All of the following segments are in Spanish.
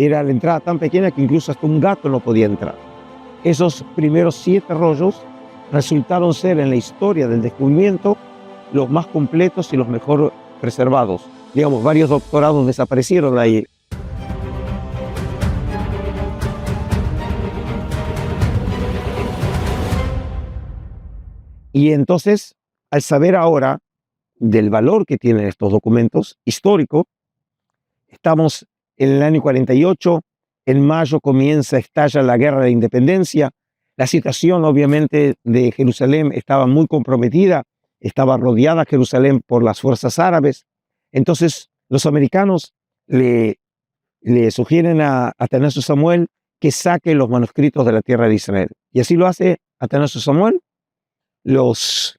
era la entrada tan pequeña que incluso hasta un gato no podía entrar. Esos primeros 7 rollos resultaron ser en la historia del descubrimiento los más completos y los mejor preservados. Digamos, varios doctorados desaparecieron ahí. Y entonces, al saber ahora del valor que tienen estos documentos históricos, estamos en el año 48, en mayo estalla la guerra de independencia, la situación obviamente de Jerusalén estaba muy comprometida, estaba rodeada Jerusalén por las fuerzas árabes, entonces los americanos le sugieren a Atanasio Samuel que saque los manuscritos de la tierra de Israel, y así lo hace Atanasio Samuel, los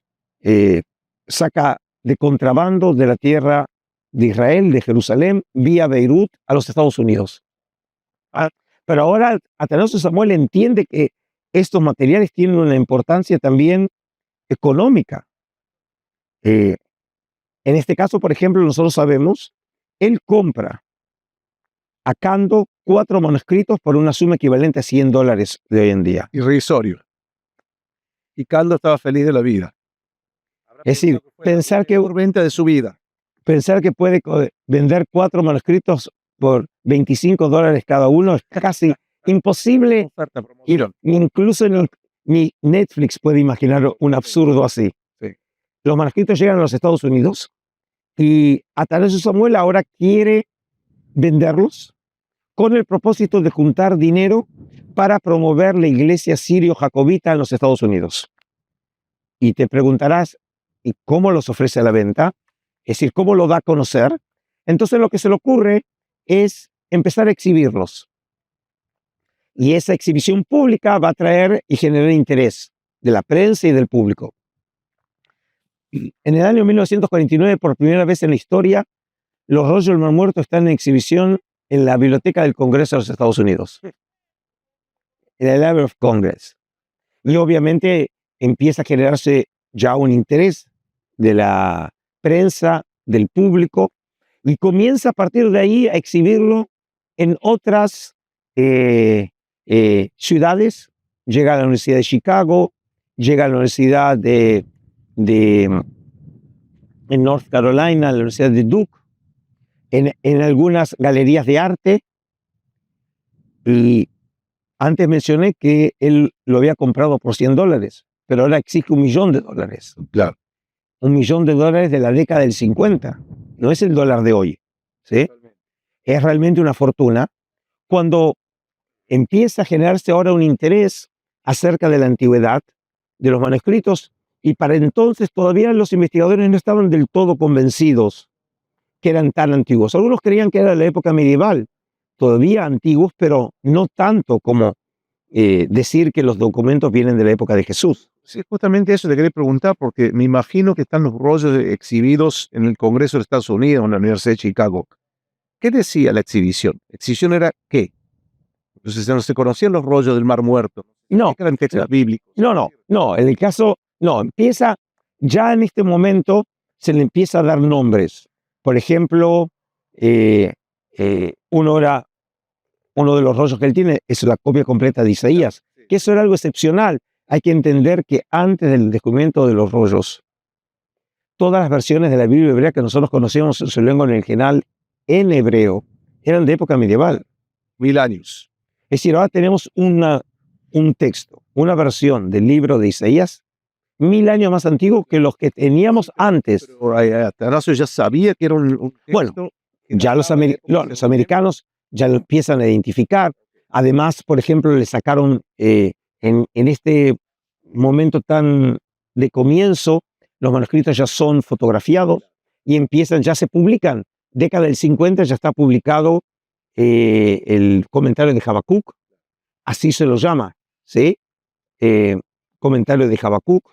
saca de contrabando de la tierra de Israel, de Jerusalén, vía Beirut a los Estados Unidos. Pero ahora Atanasio Samuel entiende que estos materiales tienen una importancia también económica. En este caso, por ejemplo, nosotros sabemos, él compra a Cando 4 manuscritos por una suma equivalente a $100 de hoy en día. Irrisorio. Y Cando estaba feliz de la vida. Es decir, pensar que venta de su vida. Pensar que puede vender 4 manuscritos por $25 cada uno es casi imposible. Incluso ni Netflix puede imaginar un absurdo así. Sí. Los manuscritos llegan a los Estados Unidos y Atanasio Samuel ahora quiere venderlos con el propósito de juntar dinero para promover la iglesia sirio-jacobita en los Estados Unidos. Y te preguntarás, ¿y cómo los ofrece a la venta? Es decir, ¿cómo lo da a conocer? Entonces lo que se le ocurre es empezar a exhibirlos. Y esa exhibición pública va a traer y generar interés de la prensa y del público. En el año 1949, por primera vez en la historia, los rollos del Mar Muerto están en exhibición en la Biblioteca del Congreso de los Estados Unidos, en el Library of Congress. Y obviamente empieza a generarse ya un interés de la prensa, del público, y comienza a partir de ahí a exhibirlo en otras ciudades. Llega a la Universidad de Chicago, llega a la Universidad en North Carolina, a la Universidad de Duke, en algunas galerías de arte. Y antes mencioné que él lo había comprado por $100, pero ahora exige $1 millón. Claro. $1 millón de la década del 50. No es el dólar de hoy, ¿sí? Es realmente una fortuna. Cuando empieza a generarse ahora un interés acerca de la antigüedad de los manuscritos, y para entonces todavía los investigadores no estaban del todo convencidos que eran tan antiguos. Algunos creían que era de la época medieval, todavía antiguos, pero no tanto como decir que los documentos vienen de la época de Jesús. Sí, justamente eso te quería preguntar, porque me imagino que están los rollos exhibidos en el Congreso de Estados Unidos, en la Universidad de Chicago. ¿Qué decía la exhibición? ¿La exhibición era qué? Entonces no se conocían los rollos del Mar Muerto. No, eran textos bíblicos. No, en el caso, no, empieza, ya en este momento se le empieza a dar nombres. Por ejemplo, uno de los rollos que él tiene es la copia completa de Isaías, que eso era algo excepcional. Hay que entender que antes del descubrimiento de los rollos, todas las versiones de la Biblia hebrea que nosotros conocíamos en su lengua original en hebreo eran de época medieval. 1000 años. Es decir, ahora tenemos un texto, una versión del libro de Isaías 1000 años más antiguo que los que teníamos antes. Pero Atanasio ya sabía que era un texto. Bueno, ya los americanos ya lo empiezan a identificar. Además, por ejemplo, le sacaron en este momento tan de comienzo, los manuscritos ya son fotografiados y ya se publican. Década del 50 ya está publicado el comentario de Habacuc, así se lo llama, ¿sí? Comentario de Habacuc.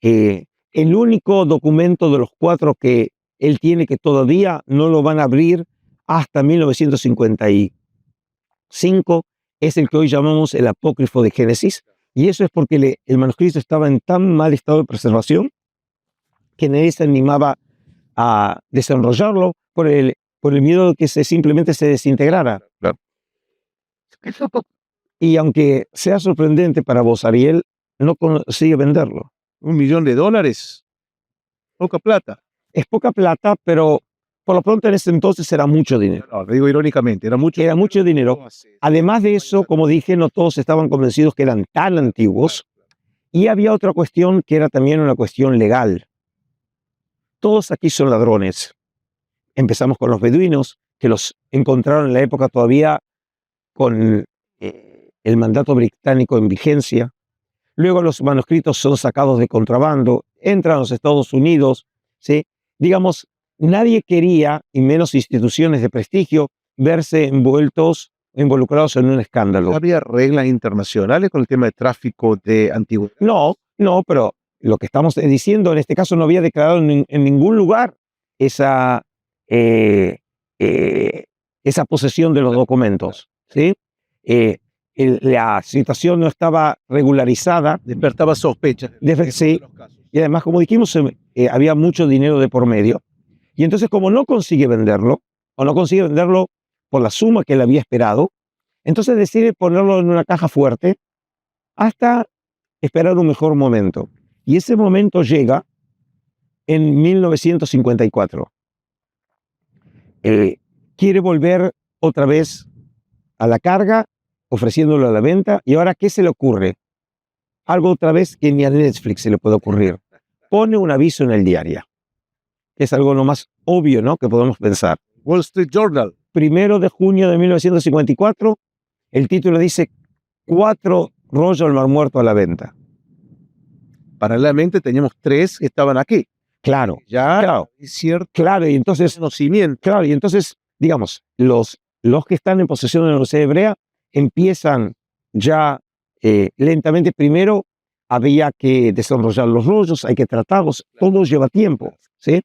El único documento de los 4 que él tiene que todavía no lo van a abrir hasta 1955 es el que hoy llamamos el apócrifo de Génesis, y eso es porque el manuscrito estaba en tan mal estado de preservación que nadie se animaba a desenrollarlo por el por el miedo de que simplemente se desintegrara. Claro. Y aunque sea sorprendente para vos, Ariel, no consigue venderlo. $1 millón, poca plata. Es poca plata, pero por lo pronto en ese entonces era mucho dinero. No, lo digo irónicamente, era mucho. Era mucho dinero. Además de eso, como dije, no todos estaban convencidos que eran tan antiguos. Y había otra cuestión que era también una cuestión legal. Todos aquí son ladrones. Empezamos con los beduinos, que los encontraron en la época todavía con el mandato británico en vigencia. Luego los manuscritos son sacados de contrabando, entran a los Estados Unidos, ¿sí? Digamos, nadie quería, y menos instituciones de prestigio, verse involucrados en un escándalo. ¿Había reglas internacionales con el tema de tráfico de antigüedades? No, pero lo que estamos diciendo en este caso no había declarado en ningún lugar esa posesión de los documentos, ¿sí? La situación no estaba regularizada. Despertaba sospechas. Sí, y además, como dijimos, había mucho dinero de por medio. Y entonces, como no consigue venderlo, o no consigue venderlo por la suma que él había esperado, entonces decide ponerlo en una caja fuerte hasta esperar un mejor momento. Y ese momento llega en 1954. Quiere volver otra vez a la carga, ofreciéndolo a la venta. ¿Y ahora qué se le ocurre? Algo otra vez que ni a Netflix se le puede ocurrir. Pone un aviso en el diario, que es algo lo más obvio, ¿no?, que podemos pensar. Wall Street Journal. 1 de junio de 1954, el título dice 4 rollos del Mar Muerto a la venta. Paralelamente teníamos 3 que estaban aquí. Claro, Ya, claro, cierto claro, y entonces, conocimiento. claro, y entonces, digamos, los que están en posesión de la Universidad Hebrea empiezan ya lentamente. Primero había que desenrollar los rollos, hay que tratarlos, todo lleva tiempo, ¿sí?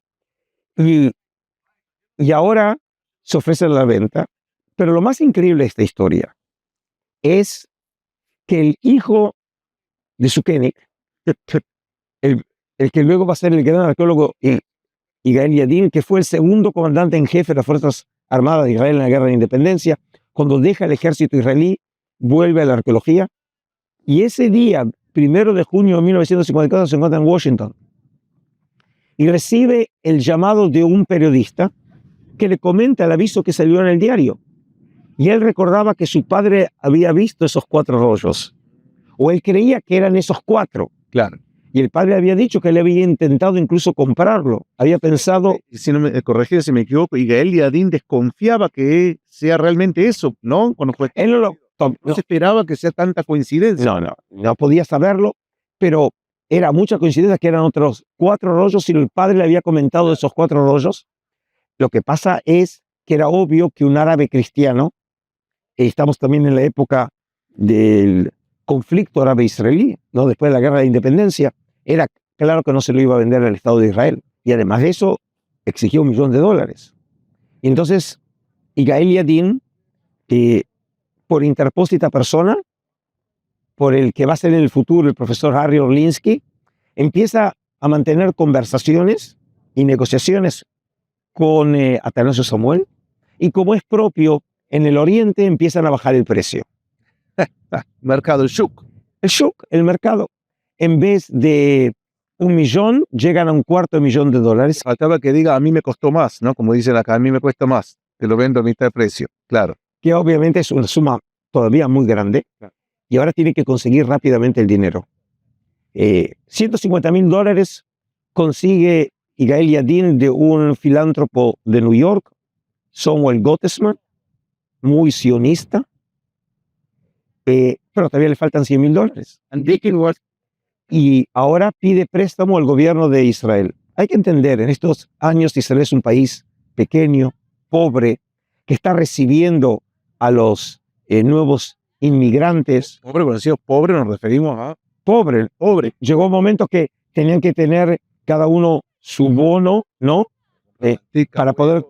Y ahora se ofrece a la venta, pero lo más increíble de esta historia es que el hijo de Sukenik, el que luego va a ser el gran arqueólogo Yigael Yadin, que fue el segundo comandante en jefe de las Fuerzas Armadas de Israel en la Guerra de Independencia, cuando deja el ejército israelí, vuelve a la arqueología, y ese día, 1 de junio de 1954, se encuentra en Washington, y recibe el llamado de un periodista que le comenta el aviso que salió en el diario. Y él recordaba que su padre había visto esos 4 rollos, o él creía que eran esos 4. Claro. Y el padre había dicho que él había intentado incluso comprarlo. Había pensado... Si no me corregí si me equivoco, y Gael Yadin desconfiaba que sea realmente eso, ¿no? Cuando fue... Él no se esperaba que sea tanta coincidencia. No podía saberlo, pero era mucha coincidencia que eran otros 4 rollos y el padre le había comentado esos 4 rollos. Lo que pasa es que era obvio que un árabe cristiano, estamos también en la época del conflicto árabe-israelí, ¿no?, después de la Guerra de Independencia, era claro que no se lo iba a vender al Estado de Israel. Y además de eso, exigió $1 millón. Y entonces, Yigael Yadin, por interpósita persona, por el que va a ser en el futuro el profesor Harry Orlinsky, empieza a mantener conversaciones y negociaciones con Atanasio Samuel, y como es propio en el Oriente, empiezan a bajar el precio. Mercado, el shuk. El mercado. En vez de $1 millón, llegan a $250,000. Faltaba que diga, a mí me costó más, ¿no? Como dicen acá, a mí me cuesta más, te lo vendo a mitad de precio. Claro. Que obviamente es una suma todavía muy grande, y ahora tiene que conseguir rápidamente el dinero. $150,000 consigue Yigael Yadin de un filántropo de New York, Samuel Gottesman, muy sionista, pero todavía le faltan $100,000. Y ahora pide préstamo al gobierno de Israel. Hay que entender, en estos años Israel es un país pequeño, pobre, que está recibiendo a los nuevos inmigrantes. Pobre, cuando decimos pobre nos referimos a... Pobre. Llegó un momento que tenían que tener cada uno su bono, ¿no?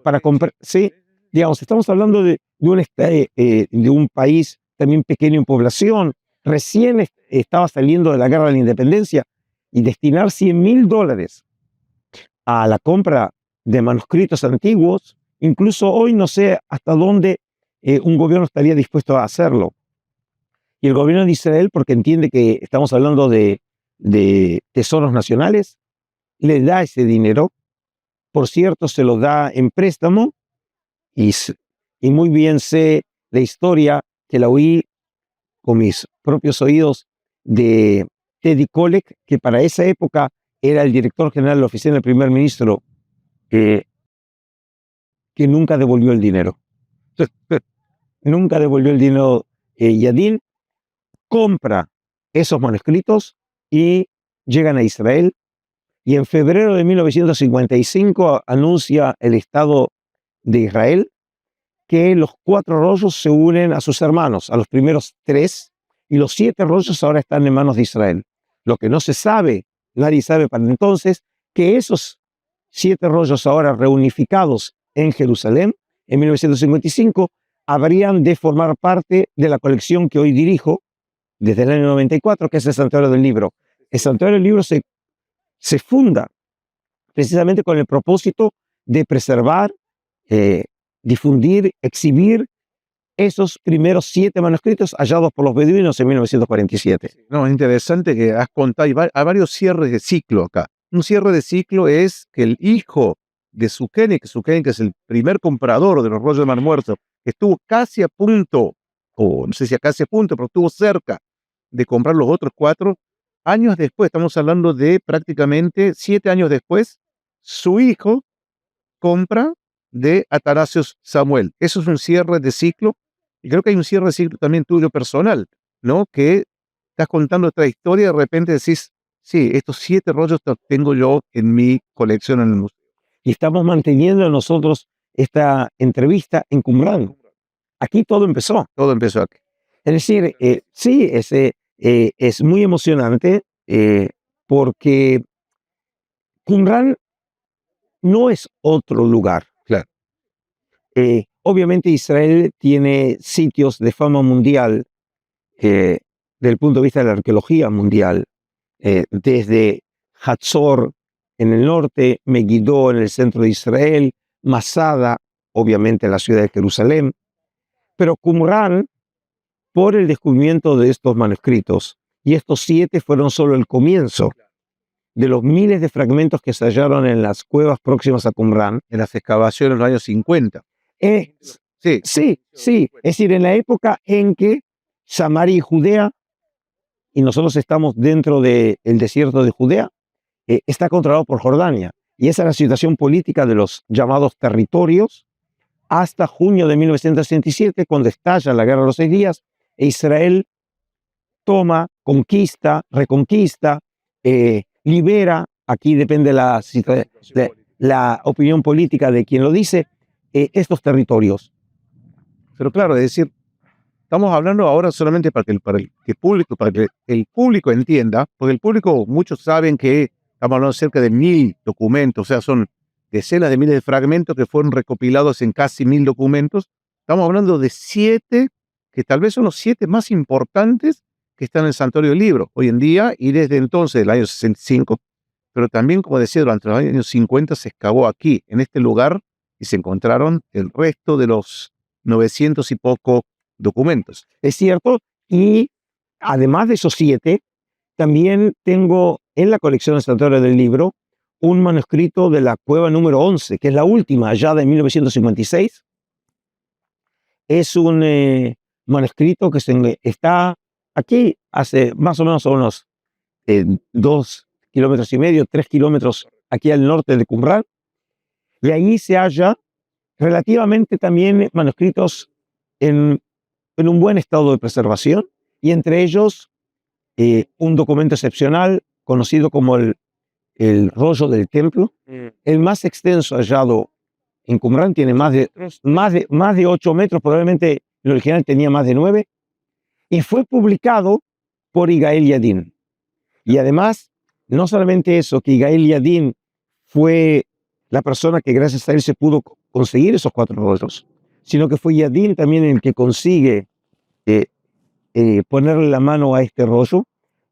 Para comprar. Sí, digamos, estamos hablando de un país también pequeño en población, recién estaba saliendo de la Guerra de la Independencia, y destinar $100,000 a la compra de manuscritos antiguos Incluso hoy no sé hasta dónde un gobierno estaría dispuesto a hacerlo. Y el gobierno de Israel, porque entiende que estamos hablando de tesoros nacionales, le da ese dinero. Por cierto, se lo da en préstamo y, y muy bien sé la historia que la oí con mis propios oídos de Teddy Kollek, que para esa época era el director general de la oficina del primer ministro, que nunca devolvió el dinero. Nunca devolvió el dinero. Yadin compra esos manuscritos y llegan a Israel, y en febrero de 1955 anuncia el Estado de Israel que los 4 rollos se unen a sus hermanos, a los primeros 3, y los 7 rollos ahora están en manos de Israel. Lo que no se sabe, nadie sabe para entonces, que esos 7 rollos ahora reunificados en Jerusalén en 1955 habrían de formar parte de la colección que hoy dirijo desde el año 94, que es el Santuario del Libro. El Santuario del Libro se funda precisamente con el propósito de preservar, difundir, exhibir esos primeros 7 manuscritos hallados por los beduinos en 1947. No, es interesante que has contado, hay varios cierres de ciclo acá. Un cierre de ciclo es que el hijo de Zucchini, que es el primer comprador de los rollos de Mar Muerto, que estuvo casi a punto, o no sé si a casi a punto, pero estuvo cerca de comprar los otros 4, años después, estamos hablando de prácticamente 7 años después, su hijo compra de Atanasios Samuel. Eso es un cierre de ciclo, y creo que hay un cierre de ciclo también tuyo personal, ¿no? Que estás contando esta historia y de repente decís, sí, estos 7 rollos los tengo yo en mi colección en el museo. Y estamos manteniendo nosotros esta entrevista en Qumran. Aquí todo empezó. Todo empezó aquí. Es decir, sí, es muy emocionante porque Qumran no es otro lugar. Claro. Obviamente Israel tiene sitios de fama mundial desde el punto de vista de la arqueología mundial, desde Hatzor en el norte, Megiddo en el centro de Israel, Masada, obviamente en la ciudad de Jerusalén, pero Qumran, por el descubrimiento de estos manuscritos, y estos 7 fueron solo el comienzo de los miles de fragmentos que se hallaron en las cuevas próximas a Qumran. En las excavaciones en los años 50. Sí. Es decir, en la época en que Samaria y Judea, y nosotros estamos dentro del desierto de Judea, está controlado por Jordania. Y esa es la situación política de los llamados territorios hasta junio de 1967, cuando estalla la Guerra de los 6 días, e Israel toma, conquista, reconquista, libera, aquí depende la opinión política de quien lo dice, estos territorios. Pero claro, es decir, estamos hablando ahora solamente para que el público entienda, porque el público, muchos saben que estamos hablando cerca de 1000 documentos, o sea, son decenas de miles de fragmentos que fueron recopilados en casi 1000 documentos. Estamos hablando de 7, que tal vez son los 7 más importantes que están en el Santuario del Libro hoy en día, y desde entonces, el año 65, pero también, como decía, durante los años 50 se excavó aquí, en este lugar, y se encontraron el resto de los 900 y poco documentos. Es cierto, y además de esos 7, también tengo en la colección del Santuario del Libro un manuscrito de la cueva número 11, que es la última, hallada en 1956. Es un manuscrito que está aquí hace más o menos unos 2,5 kilómetros, 3 kilómetros aquí al norte de Qumran, y ahí se halla relativamente también manuscritos en un buen estado de preservación, y entre ellos un documento excepcional conocido como el rollo del templo, el más extenso hallado en Qumran, tiene más de 8 metros, probablemente el original tenía más de 9, y fue publicado por Yigael Yadin. Y además, no solamente eso, que Yigael Yadin fue la persona que gracias a él se pudo conseguir esos 4 rollos, sino que fue Yadin también el que consigue ponerle la mano a este rollo,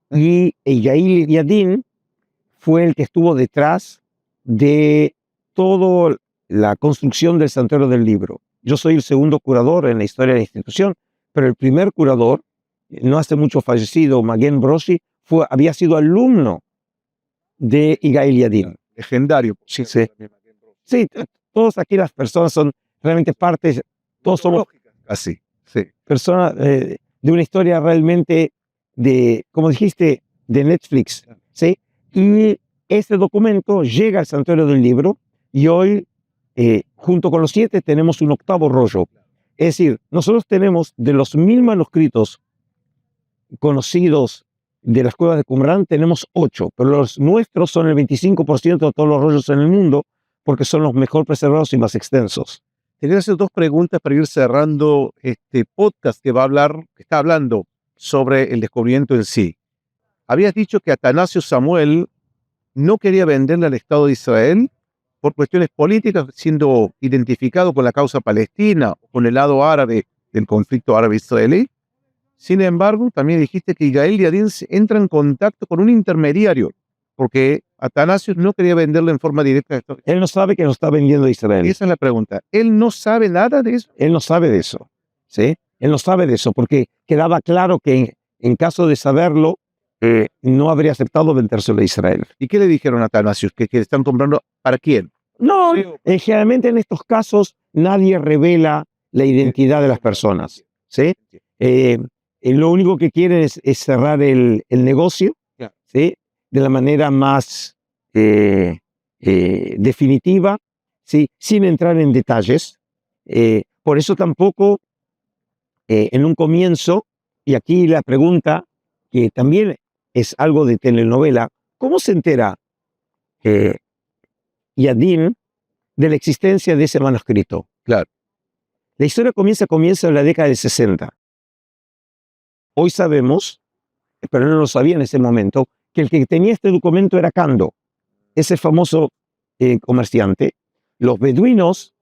y Yigael Yadin fue el que estuvo detrás de todo la construcción del Santuario del Libro. Yo soy el segundo curador en la historia de la institución, pero el primer curador, no hace mucho fallecido, Maguen Broshi, había sido alumno de Yigael Yadin. Legendario. Sí, sí. Sí, todas aquí las personas son realmente partes, todos somos Así, sí. personas de una historia realmente de, como dijiste, de Netflix, ¿sí? Y este documento llega al Santuario del Libro y hoy, junto con los 7, tenemos un 8º rollo. Es decir, nosotros tenemos de los 1000 manuscritos conocidos de las cuevas de Qumrán, tenemos 8, pero los nuestros son el 25% de todos los rollos en el mundo, porque son los mejor preservados y más extensos. Te quiero hacer 2 preguntas para ir cerrando este podcast que está hablando sobre el descubrimiento en sí. Habías dicho que Atanasio Samuel no quería venderle al Estado de Israel por cuestiones políticas, siendo identificado con la causa palestina o con el lado árabe del conflicto árabe-israelí. Sin embargo, también dijiste que Yigael Yadin entra en contacto con un intermediario, porque Atanasio no quería venderle en forma directa a Estados Unidos. Él no sabe que lo está vendiendo a Israel. Y esa es la pregunta. ¿Él no sabe nada de eso? Él no sabe de eso, ¿sí? Él no sabe de eso, porque quedaba claro que en caso de saberlo, no habría aceptado vendérselo a Israel. ¿Y qué le dijeron a Atanasio? ¿Que están comprando para quién? No, generalmente en estos casos nadie revela la identidad de las personas, ¿sí? Lo único que quieren es cerrar el negocio, ¿sí? De la manera más definitiva, ¿sí? Sin entrar en detalles. Por eso tampoco en un comienzo, y aquí la pregunta, que también es algo de telenovela, ¿cómo se entera Yadin de la existencia de ese manuscrito? Claro. La historia comienza en la década del 60. Hoy sabemos, pero no lo sabía en ese momento, que el que tenía este documento era Kando, ese famoso comerciante. Los beduinos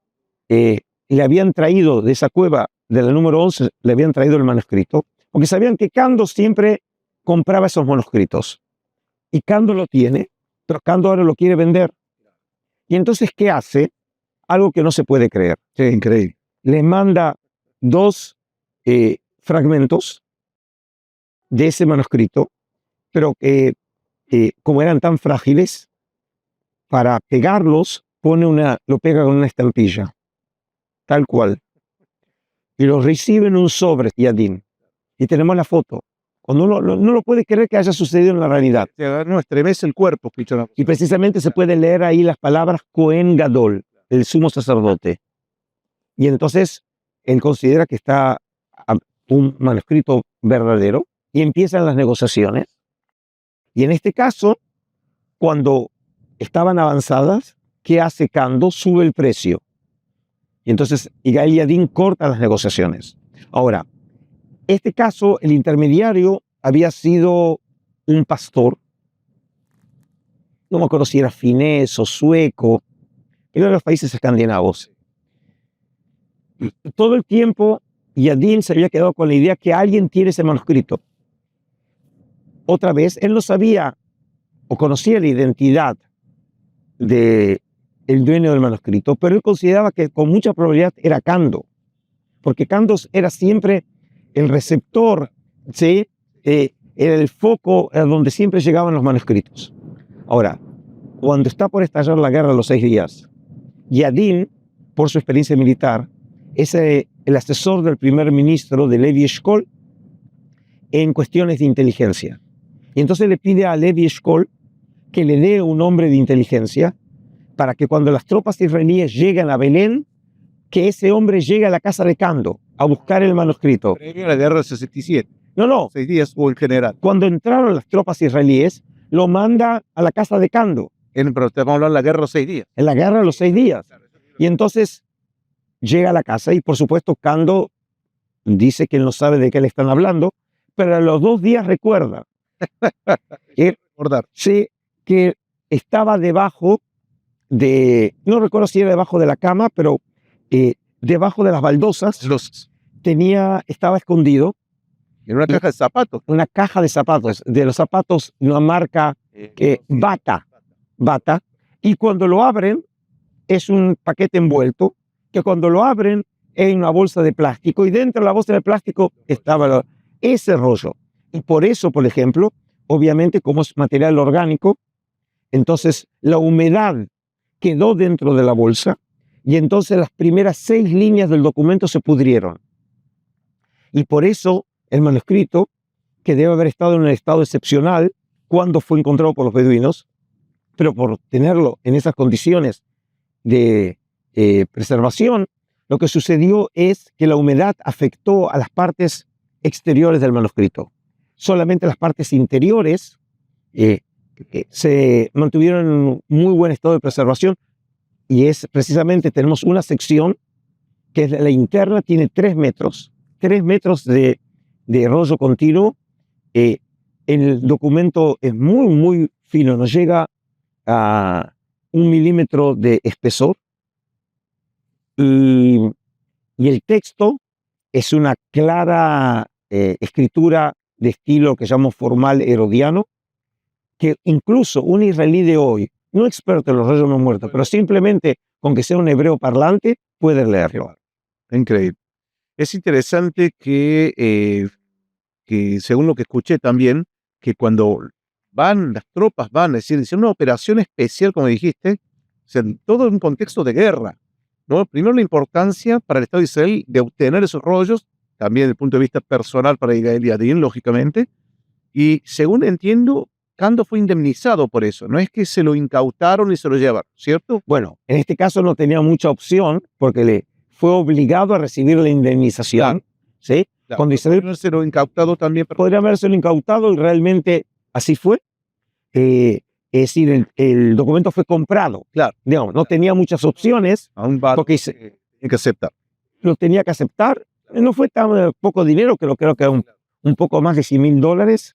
le habían traído de esa cueva de la número 11, le habían traído el manuscrito, porque sabían que Kando siempre compraba esos manuscritos. Y Kando lo tiene, pero Kando ahora lo quiere vender. Y entonces, ¿qué hace? Algo que no se puede creer. Sí, increíble. Les manda 2 fragmentos de ese manuscrito, pero que como eran tan frágiles, para pegarlos lo pega con una estampilla, tal cual. Y los recibe en un sobre, Yadin. Y tenemos la foto. Cuando uno no lo puede creer que haya sucedido en la realidad. No, estremece el cuerpo. Y precisamente se puede leer ahí las palabras Cohen Gadol, el sumo sacerdote. Y entonces él considera que está un manuscrito verdadero y empiezan las negociaciones. Y en este caso, cuando estaban avanzadas, ¿qué hace Kando? Sube el precio. Y entonces Yigael Yadin corta las negociaciones. Ahora, este caso, el intermediario había sido un pastor, no me acuerdo si era finés o sueco, era de los países escandinavos. Todo el tiempo Yadin se había quedado con la idea que alguien tiene ese manuscrito. Otra vez, él no sabía o conocía la identidad del dueño del manuscrito, pero él consideraba que con mucha probabilidad era Kando, porque Kando era siempre el receptor, ¿sí? Era el foco donde siempre llegaban los manuscritos. Ahora, cuando está por estallar la guerra de los 6 días, Yadin, por su experiencia militar, es el asesor del primer ministro de Levi Eshkol en cuestiones de inteligencia. Y entonces le pide a Levi Eshkol que le dé un hombre de inteligencia para que cuando las tropas israelíes lleguen a Belén, que ese hombre llegue a la casa de Kando a buscar el manuscrito. Previo a la guerra del 67. No. 6 días o en general. Cuando entraron las tropas israelíes, lo manda a la casa de Kando. Pero te vamos a hablar de la guerra de los 6 días. En la guerra de los 6 días. Y entonces llega a la casa y por supuesto Kando dice que él no sabe de qué le están hablando, pero a los 2 días recuerda que estaba debajo no recuerdo si era debajo de la cama, pero debajo de las baldosas estaba escondido. En una caja de zapatos. Una caja de zapatos, de los zapatos, una marca Bata. Y cuando lo abren, es un paquete envuelto que cuando lo abren es una bolsa de plástico y dentro de la bolsa de plástico estaba ese rollo. Y por eso, por ejemplo, obviamente como es material orgánico, entonces la humedad quedó dentro de la bolsa y entonces las primeras 6 líneas del documento se pudrieron. Y por eso el manuscrito, que debe haber estado en un estado excepcional cuando fue encontrado por los beduinos, pero por tenerlo en esas condiciones de preservación, lo que sucedió es que la humedad afectó a las partes exteriores del manuscrito. Solamente las partes interiores se mantuvieron en muy buen estado de preservación, y es precisamente, tenemos una sección que es la interna, tiene 3 metros de rollo continuo. El documento es muy, muy fino, nos llega a 1 milímetro de espesor, y el texto es una clara escritura de estilo que llamamos formal herodiano, que incluso un israelí de hoy, no experto en los rollos no muertos, pero simplemente con que sea un hebreo parlante, puede leerlo. Increíble. Es interesante que según lo que escuché también, que cuando las tropas van, es decir, una operación especial, como dijiste, o sea, todo en un contexto de guerra, ¿no? Primero la importancia para el Estado de Israel de obtener esos rollos, también desde el punto de vista personal para Yigael Yadin, lógicamente, y según entiendo, Kando fue indemnizado por eso, no es que se lo incautaron y se lo llevaron, ¿cierto? Bueno, en este caso no tenía mucha opción porque le fue obligado a recibir la indemnización, ¿sí? Claro, Cuando Israel se lo incautado también. podría habérselo incautado y realmente así fue. Es decir, el documento fue comprado. Claro. Digamos, no tenía muchas opciones porque Tiene que aceptar. lo tenía que aceptar. No fue tan poco dinero, creo que era un poco más de $100,000.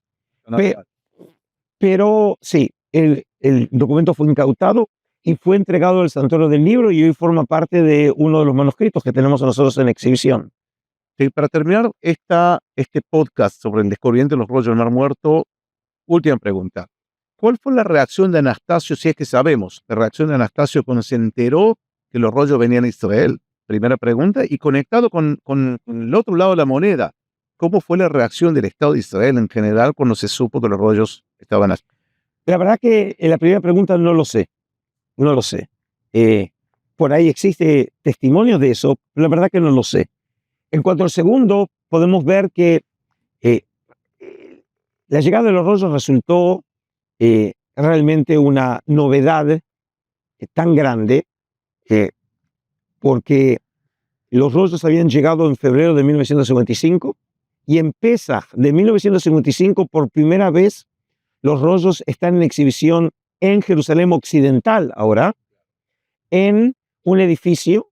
Pero sí, el documento fue incautado y fue entregado al santuario del libro y hoy forma parte de uno de los manuscritos que tenemos nosotros en exhibición. Sí, para terminar este podcast sobre el descubrimiento de los rollos del Mar Muerto, última pregunta. ¿Cuál fue la reacción de Anastasio, si es que sabemos, la reacción de Anastasio cuando se enteró que los rollos venían a Israel? Primera pregunta. Y conectado con el otro lado de la moneda, ¿cómo fue la reacción del Estado de Israel en general cuando se supo que los rollos estaban así? La verdad que en la primera pregunta no lo sé, no lo sé. Por ahí existe testimonio de eso, pero la verdad que no lo sé. En cuanto al segundo, podemos ver que la llegada de los rollos resultó realmente una novedad tan grande, porque los rollos habían llegado en febrero de 1955 y en Pesaj de 1955 por primera vez los rollos están en exhibición en Jerusalén Occidental ahora, en un edificio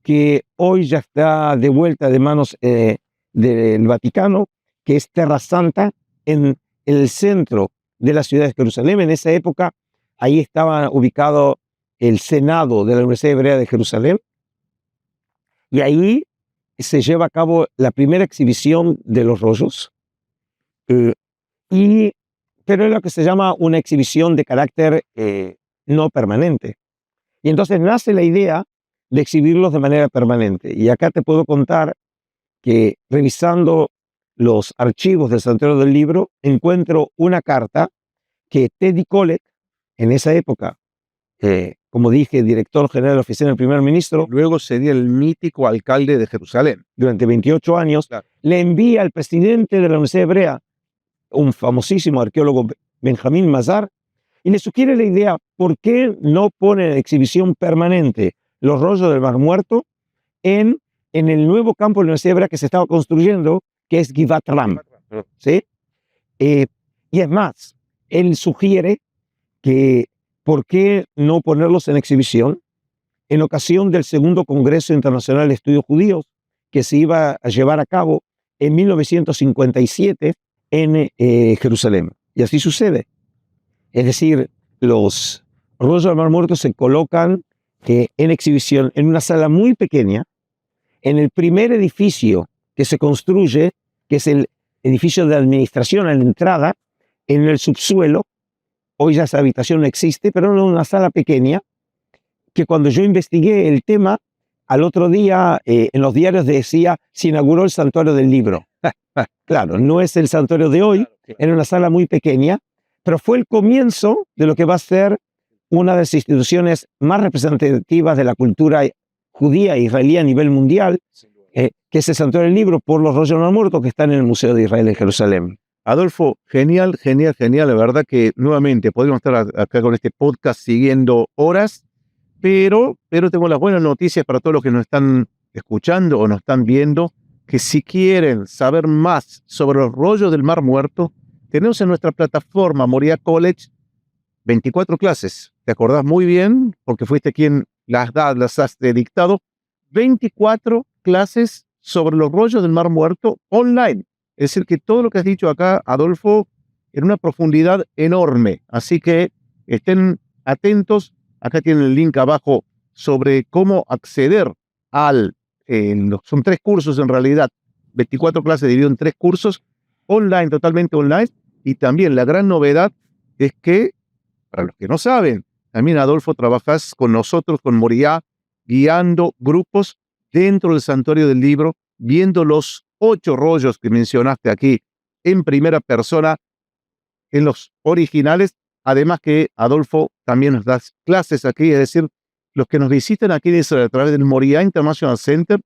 que hoy ya está de vuelta de manos del Vaticano, que es Terra Santa, en el centro de la ciudad de Jerusalén. En esa época, ahí estaba ubicado el Senado de la Universidad Hebrea de Jerusalén, y ahí se lleva a cabo la primera exhibición de los rollos, pero es lo que se llama una exhibición de carácter no permanente. Y entonces nace la idea de exhibirlos de manera permanente. Y acá te puedo contar que revisando los archivos del Santuario del Libro, encuentro una carta que Teddy Kollek, en esa época, como dije, director general de la oficina del primer ministro, Luego sería el mítico alcalde de Jerusalén. durante 28 años, Claro. le envía al presidente de la Universidad Hebrea, un famosísimo arqueólogo, Benjamín Mazar, y le sugiere la idea: ¿por qué no pone en exhibición permanente los rollos del Mar Muerto en el nuevo campo de la Universidad Hebrea que se estaba construyendo, que es Givat Ram? ¿Sí? Y es más, él sugiere que ¿por qué no ponerlos en exhibición en ocasión del segundo Congreso Internacional de Estudios Judíos que se iba a llevar a cabo en 1957 en Jerusalén? Y así sucede. Es decir, los rollos del Mar Muerto se colocan en exhibición en una sala muy pequeña, en el primer edificio que se construye, que es el edificio de administración a la entrada, en el subsuelo. Hoy ya esa habitación no existe, pero en una sala pequeña que cuando yo investigué el tema, al otro día en los diarios decía, se inauguró el santuario del libro. Claro, no es el santuario de hoy, era una sala muy pequeña, pero fue el comienzo de lo que va a ser una de las instituciones más representativas de la cultura judía e israelí a nivel mundial, que es el santuario del libro por los rollos del Mar Muerto que están en el Museo de Israel en Jerusalén. Adolfo, genial, genial, genial. La verdad que nuevamente podríamos estar acá con este podcast siguiendo horas, pero tengo las buenas noticias para todos los que nos están escuchando o nos están viendo, que si quieren saber más sobre los rollos del Mar Muerto, tenemos en nuestra plataforma Moriah College 24 clases. ¿Te acordás muy bien? Porque fuiste quien las has dictado. 24 clases sobre los rollos del Mar Muerto online. Es decir, que todo lo que has dicho acá, Adolfo, en una profundidad enorme. Así que estén atentos. Acá tienen el link abajo sobre cómo acceder son 3 cursos en realidad. 24 clases dividido en 3 cursos online, totalmente online. Y también la gran novedad es que, para los que no saben, también Adolfo trabajas con nosotros, con Moriah, guiando grupos dentro del santuario del libro, viendo los 8 rollos que mencionaste aquí en primera persona, en los originales. Además que Adolfo también nos da clases aquí, es decir, los que nos visiten aquí en Israel a través del Moriah International Center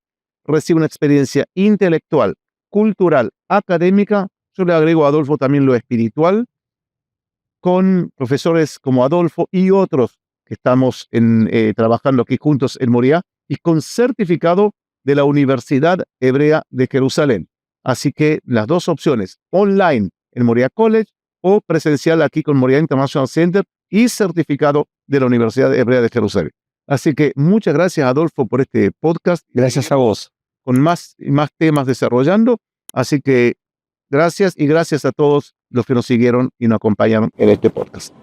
reciben una experiencia intelectual, cultural, académica. Yo le agrego a Adolfo también lo espiritual, con profesores como Adolfo y otros que estamos trabajando aquí juntos en Moriah, y con certificado de la Universidad Hebrea de Jerusalén. Así que las 2 opciones, online en Moriah College o presencial aquí con Moriah International Center y certificado de la Universidad Hebrea de Jerusalén. Así que muchas gracias, Adolfo, por este podcast. Gracias a vos. Con más temas desarrollando. Así que gracias, y gracias a todos los que nos siguieron y nos acompañaron en este podcast.